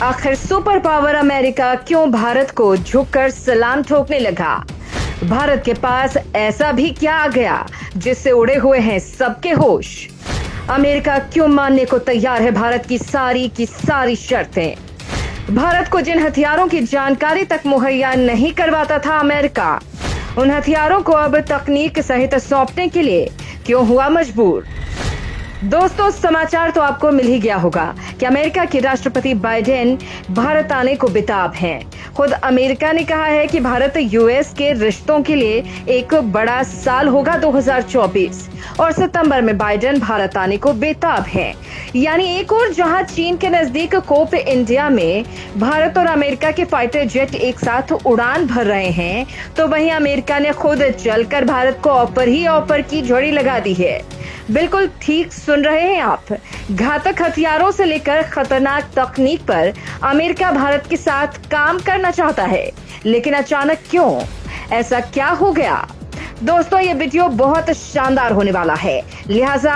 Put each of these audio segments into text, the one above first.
आखिर super power America क्यों भारत को झुककर सलाम ठोकने लगा? भारत के पास ऐसा भी क्या आ गया जिससे उड़े हुए हैं सबके होश? अमेरिका क्यों मानने को तैयार है भारत की सारी शर्तें? भारत को जिन हथियारों की जानकारी तक मुहैया नहीं करवाता था अमेरिका, उन हथियारों को अब तकनीक सहित सौंपने के लिए क्यों हुआ मजबूर? दोस्तों, समाचार तो आपको मिल ही गया होगा कि अमेरिका के राष्ट्रपति बाइडेन भारत आने को बेताब हैं। खुद अमेरिका ने कहा है कि भारत यूएस के रिश्तों के लिए एक बड़ा साल होगा 2024 और सितंबर में बाइडेन भारत आने को बेताब हैं। यानी एक और जहां चीन के नजदीक कोप इंडिया में भारत और अमेरिका के फाइटर जेट एक साथ उड़ान भर रहे हैं, तो वहीं अमेरिका ने खुद चलकर भारत को ऑफर ही ऑफर की झड़ी लगा दी है। बिल्कुल ठीक सुन रहे हैं आप। घातक हथियारों से लेकर खतरनाक तकनीक पर अमेरिका भारत के साथ काम करना चाहता है, लेकिन अचानक क्यों? ऐसा क्या हो गया? दोस्तों, ये वीडियो बहुत शानदार होने वाला है, लिहाजा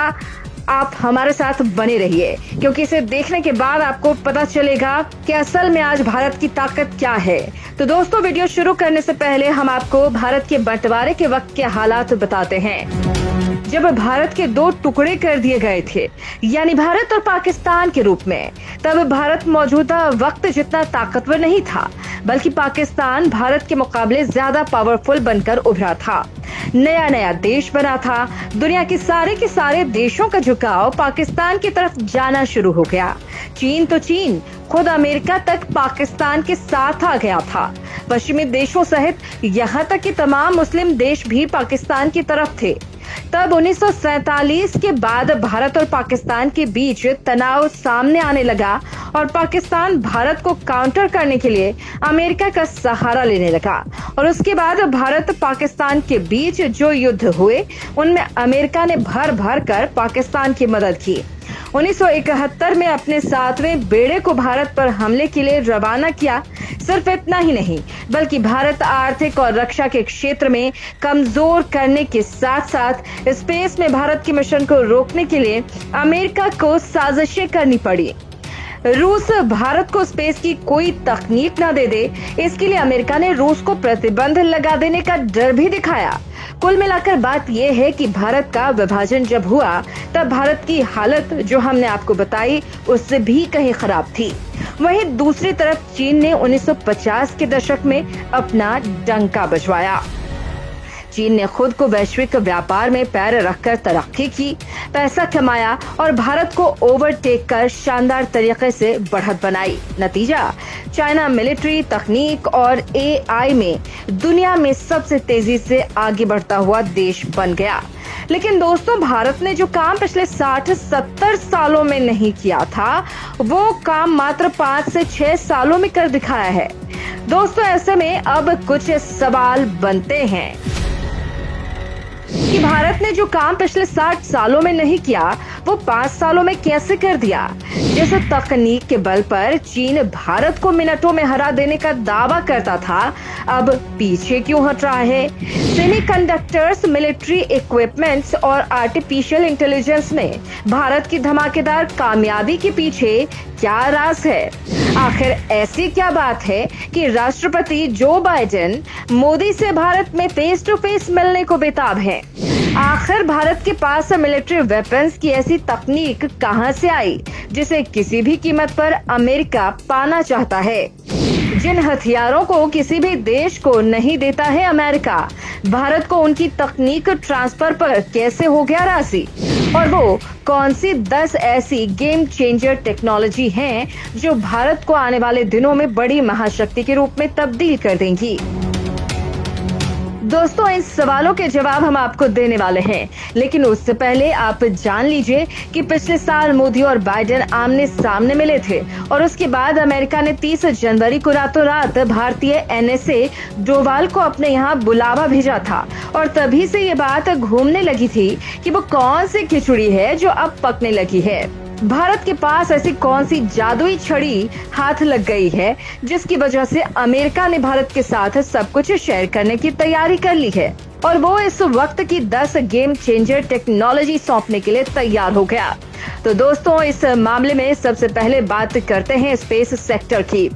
आप हमारे साथ बने रहिए, क्योंकि इसे देखने के बाद आपको पता चलेगा कि असल में आज भारत की ताकत क्या है। तो दोस्तों, वीडियो शुरू करने से पहले हम आपको भारत के बंटवारे के वक्त के हालात बताते हैं। जब भारत के दो टुकड़े कर दिए गए थे, यानी भारत और पाकिस्तान के रूप में, तब भारत मौजूदा वक्त जितना ताकतवर नहीं था, बल्कि पाकिस्तान भारत के मुकाबले ज्यादा पावरफुल बनकर उभरा था। नया देश बना था। दुनिया के सारे देशों का झुकाव पाकिस्तान की तरफ जाना शुरू हो गया। चीन खुद अमेरिका तक पाकिस्तान के साथ आ गया था। पश्चिमी देशों सहित यहाँ तक कि तमाम मुस्लिम देश भी पाकिस्तान की तरफ थे। तब 1947 के बाद भारत और पाकिस्तान के बीच तनाव सामने आने लगा और पाकिस्तान भारत को काउंटर करने के लिए अमेरिका का सहारा लेने लगा। और उसके बाद भारत पाकिस्तान के बीच जो युद्ध हुए, उनमें अमेरिका ने भर कर पाकिस्तान की मदद की। 1971 में अपने 7वें बेड़े को भारत पर हमले के लिए रवाना किया। सिर्फ इतना ही नहीं, बल्कि भारत आर्थिक और रक्षा के क्षेत्र में कमजोर करने के साथ साथ स्पेस में भारत के मिशन को रोकने के लिए अमेरिका को साजिशें करनी पड़ी। रूस भारत को स्पेस की कोई तकनीक न दे दे, इसके लिए अमेरिका ने रूस को प्रतिबंध लगा देने का डर भी दिखाया। कुल मिलाकर बात यह है कि भारत का विभाजन जब हुआ, तब भारत की हालत जो हमने आपको बताई उससे भी कहीं खराब थी। वहीं दूसरी तरफ चीन ने 1950 के दशक में अपना डंका बजवाया। चीन ने खुद को वैश्विक व्यापार में पैर रखकर तरक्की की, पैसा कमाया और भारत को ओवरटेक कर शानदार तरीके से बढ़त बनाई। नतीजा, चाइना मिलिट्री तकनीक और एआई में दुनिया में सबसे तेजी से आगे बढ़ता हुआ देश बन गया। लेकिन दोस्तों, भारत ने जो काम पिछले 60-70 सालों में नहीं किया था, वो काम मात्र 5 से 6 सालों में कर दिखाया है। दोस्तों, ऐसे में अब कुछ सवाल बनते हैं कि भारत ने जो काम पिछले 60 सालों में नहीं किया, वो 5 सालों में कैसे कर दिया? जैसे तकनीक के बल पर चीन भारत को मिनटों में हरा देने का दावा करता था, अब पीछे क्यों हट रहा है? सेमीकंडक्टर्स, मिलिट्री इक्विपमेंट्स और आर्टिफिशियल इंटेलिजेंस में भारत की धमाकेदार कामयाबी के पीछे क्या राज है? आखिर ऐसी क्या बात है कि राष्ट्रपति जो बाइडेन मोदी से भारत में फेस टू फेस मिलने को बेताब है? आखिर भारत के पास मिलिट्री वेपन्स की ऐसी तकनीक कहां से आई जिसे किसी भी कीमत पर अमेरिका पाना चाहता है? जिन हथियारों को किसी भी देश को नहीं देता है अमेरिका, भारत को उनकी तकनीक ट्रांसफर पर कैसे हो गया राजी? और वो कौन सी 10 ऐसी गेम चेंजर टेक्नोलॉजी हैं जो भारत को आने वाले दिनों में बड़ी महाशक्ति के रूप में तब्दील कर देंगी? दोस्तों, इन सवालों के जवाब हम आपको देने वाले हैं, लेकिन उससे पहले आप जान लीजिए कि पिछले साल मोदी और बाइडेन आमने सामने मिले थे और उसके बाद अमेरिका ने 30 जनवरी को रातों रात भारतीय एनएसए डोवाल को अपने यहाँ बुलावा भेजा था। और तभी से ये बात घूमने लगी थी कि वो कौन सी खिचड़ी है जो अब पकने लगी है। भारत के पास ऐसी कौन सी जादुई छड़ी हाथ लग गई है जिसकी वजह से अमेरिका ने भारत के साथ सब कुछ शेयर करने की तैयारी कर ली है और वो इस वक्त की 10 गेम चेंजर टेक्नोलॉजी सौंपने के लिए तैयार हो गया। तो दोस्तों, इस मामले में सबसे पहले बात करते हैं स्पेस सेक्टर की।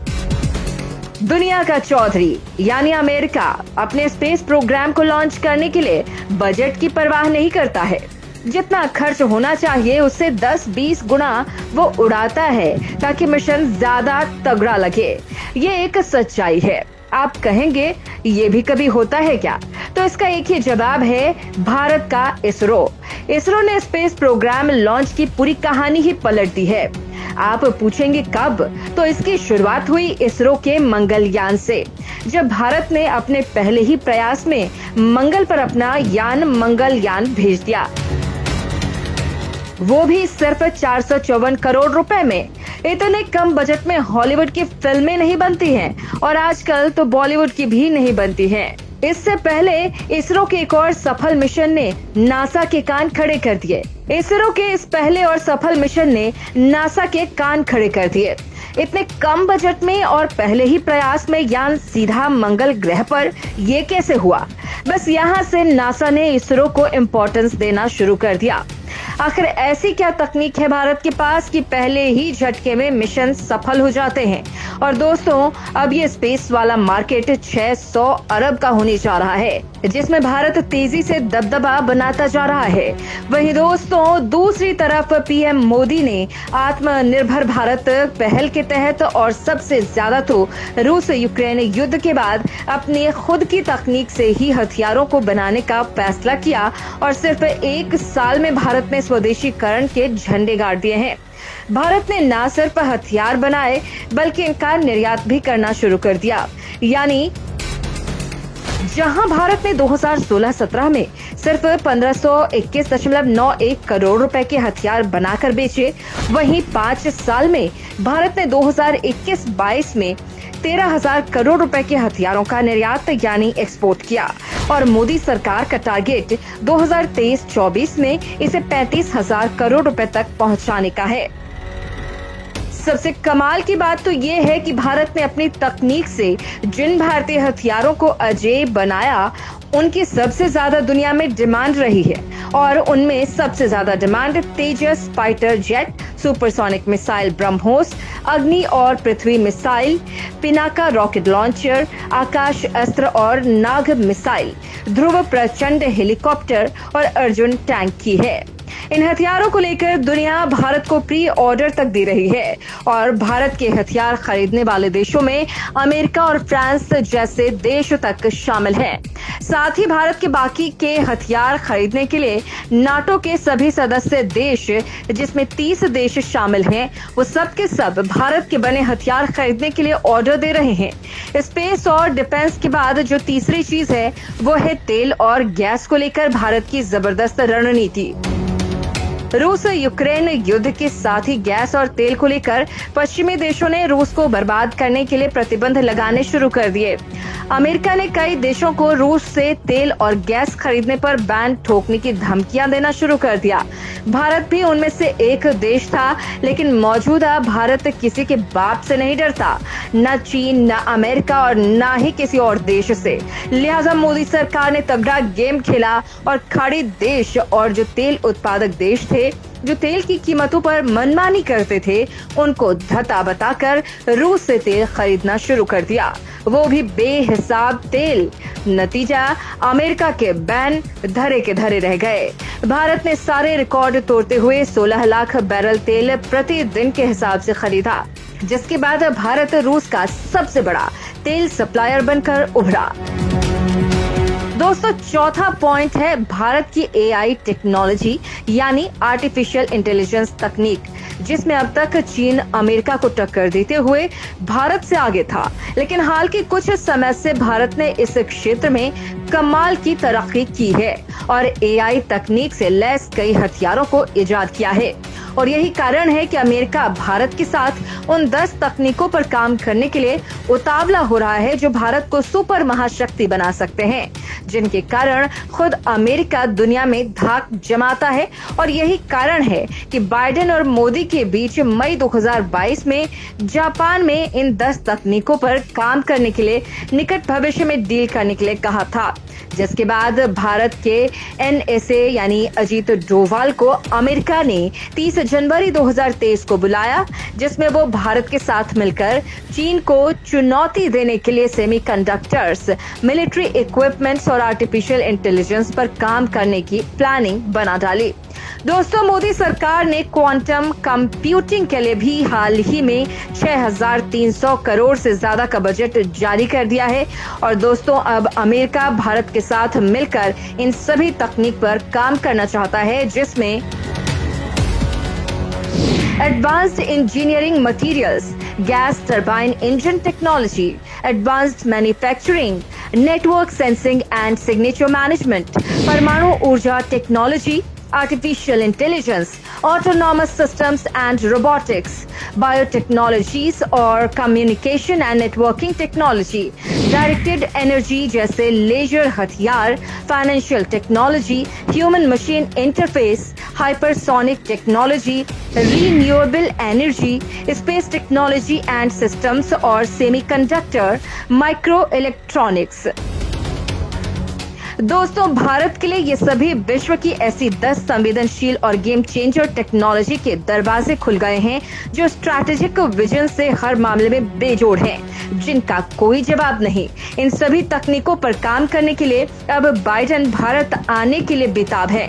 दुनिया का चौधरी यानी अमेरिका अपने स्पेस प्रोग्राम को लॉन्च करने के लिए बजट की परवाह नहीं करता है। जितना खर्च होना चाहिए उससे 10-20 गुना वो उड़ाता है ताकि मिशन ज्यादा तगड़ा लगे। ये एक सच्चाई है। आप कहेंगे ये भी कभी होता है क्या? तो इसका एक ही जवाब है, भारत का इसरो। इसरो ने स्पेस प्रोग्राम लॉन्च की पूरी कहानी ही पलट दी है। आप पूछेंगे कब? तो इसकी शुरुआत हुई इसरो के मंगलयान से, जब भारत ने अपने पहले ही प्रयास में मंगल पर अपना मंगलयान भेज दिया, वो भी सिर्फ 454 करोड़ रुपए में। इतने कम बजट में हॉलीवुड की फिल्में नहीं बनती हैं और आजकल तो बॉलीवुड की भी नहीं बनती हैं। इससे पहले इसरो के एक और सफल मिशन ने नासा के कान खड़े कर दिए। इसरो के इस पहले और सफल मिशन ने नासा के कान खड़े कर दिए। इतने कम बजट में और पहले ही प्रयास में यान सीधा मंगल ग्रह पर, ये कैसे हुआ? बस यहाँ से नासा ने इसरो को इम्पोर्टेंस देना शुरू कर दिया। आखिर ऐसी क्या तकनीक है भारत के पास कि पहले ही झटके में मिशन सफल हो जाते हैं? और दोस्तों, अब ये स्पेस वाला मार्केट 600 अरब का होने जा रहा है, जिसमें भारत तेजी से दबदबा बनाता जा रहा है। वहीं दोस्तों, दूसरी तरफ पीएम मोदी ने आत्मनिर्भर भारत पहल के तहत और सबसे ज्यादा तो रूस यूक्रेन युद्ध के बाद अपनी खुद की तकनीक से ही हथियारों को बनाने का फैसला किया और सिर्फ 1 साल में भारत में स्वदेशीकरण के झंडे गाड़ दिए हैं। भारत ने न सिर्फ हथियार बनाए बल्कि इनका निर्यात भी करना शुरू कर दिया। यानी जहां भारत ने 2016-17 में सिर्फ 1521.91 करोड़ रुपए के हथियार बनाकर बेचे, वहीं 5 साल में भारत ने 2021-22 में 13,000 करोड़ रुपए के हथियारों का निर्यात यानी एक्सपोर्ट किया और मोदी सरकार का टारगेट 2023-24 में इसे 35,000 करोड़ रुपए तक पहुंचाने का है। सबसे कमाल की बात तो ये है कि भारत ने अपनी तकनीक से जिन भारतीय हथियारों को अजेय बनाया, उनकी सबसे ज्यादा दुनिया में डिमांड रही है और उनमें सबसे ज्यादा demand Tejas fighter jet, supersonic missile BrahMos, Agni और Prithvi missile, Pinaka rocket launcher, Akash Astra और नाग मिसाइल, ध्रुव प्रचंड हेलीकॉप्टर और अर्जुन टैंक की है। इन हथियारों को लेकर दुनिया भारत को प्री ऑर्डर तक दे रही है और भारत के हथियार खरीदने वाले देशों में अमेरिका और फ्रांस जैसे देश तक शामिल हैं। साथ ही भारत के बाकी के हथियार खरीदने के लिए नाटो के सभी सदस्य देश, जिसमें 30 देश शामिल हैं, वो सब के सब भारत के बने हथियार खरीदने के लिए ऑर्डर दे रहे हैं। स्पेस और डिफेंस के बाद जो तीसरी चीज है वो है तेल और गैस को लेकर भारत की जबरदस्त रणनीति। रूस यूक्रेन युद्ध के साथ ही गैस और तेल को लेकर पश्चिमी देशों ने रूस को बर्बाद करने के लिए प्रतिबंध लगाने शुरू कर दिए। अमेरिका ने कई देशों को रूस से तेल और गैस खरीदने पर बैन ठोकने की धमकियां देना शुरू कर दिया। भारत भी उनमें से एक देश था, लेकिन मौजूदा भारत किसी के बाप से नहीं डरता, न चीन, न अमेरिका और न ही किसी और देश से। लिहाजा मोदी सरकार ने तगड़ा गेम खेला और खाड़ी देश और जो तेल उत्पादक देश थे, जो तेल की कीमतों पर मनमानी करते थे, उनको धता बताकर रूस से तेल खरीदना शुरू कर दिया, वो भी बेहिसाब तेल। नतीजा, अमेरिका के बैन धरे के धरे रह गए। भारत ने सारे रिकॉर्ड तोड़ते हुए 16 लाख बैरल तेल प्रतिदिन के हिसाब से खरीदा, जिसके बाद भारत रूस का सबसे बड़ा तेल सप्लायर बनकर उभरा। दोस्तों, चौथा पॉइंट है भारत की एआई टेक्नोलॉजी यानी आर्टिफिशियल इंटेलिजेंस तकनीक, जिसमें अब तक चीन अमेरिका को टक्कर देते हुए भारत से आगे था, लेकिन हाल के कुछ समय से भारत ने इस क्षेत्र में कमाल की तरक्की की है और एआई तकनीक से लैस कई हथियारों को इजाद किया है। और यही कारण है कि अमेरिका भारत के साथ उन 10 तकनीकों पर काम करने के लिए उतावला हो रहा है जो भारत को सुपर महाशक्ति बना सकते हैं, जिनके कारण खुद अमेरिका दुनिया में धाक जमाता है। और यही कारण है कि बाइडेन और मोदी के बीच मई 2022 में जापान में इन 10 तकनीकों पर काम करने के लिए निकट भविष्य में डील करने के लिए कहा था, जिसके बाद भारत के एनएसए यानी अजीत डोभाल को अमेरिका ने 30 जनवरी 2023 को बुलाया, जिसमें वो भारत के साथ मिलकर चीन को चुनौती देने के लिए सेमीकंडक्टर्स, मिलिट्री इक्विपमेंट्स और आर्टिफिशियल इंटेलिजेंस पर काम करने की प्लानिंग बना डाली। दोस्तों, मोदी सरकार ने क्वांटम कंप्यूटिंग के लिए भी हाल ही में 6,300 करोड़ से ज्यादा का बजट जारी कर दिया है। और दोस्तों, अब अमेरिका भारत के साथ मिलकर इन सभी तकनीक पर काम करना चाहता है, जिसमें advanced engineering materials, gas turbine engine technology, advanced manufacturing, network sensing and signature management, परमाणु ऊर्जा technology, artificial intelligence, autonomous systems and robotics, biotechnologies और communication and networking technology, directed energy जैसे लेजर हथियार, financial technology, human machine interface, hypersonic technology, renewable energy, space technology and systems और semiconductor, microelectronics। दोस्तों, भारत के लिए ये सभी विश्व की ऐसी 10 संवेदनशील और गेम चेंजर टेक्नोलॉजी के दरवाजे खुल गए हैं, जो स्ट्रैटेजिक विजन से हर मामले में बेजोड़ हैं, जिनका कोई जवाब नहीं। इन सभी तकनीकों पर काम करने के लिए अब बाइडेन भारत आने के लिए बेताब है।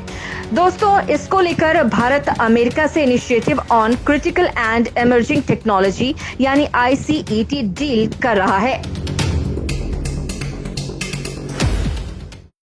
दोस्तों, इसको लेकर भारत अमेरिका से initiative on critical and emerging technology यानी ICET डील कर रहा है।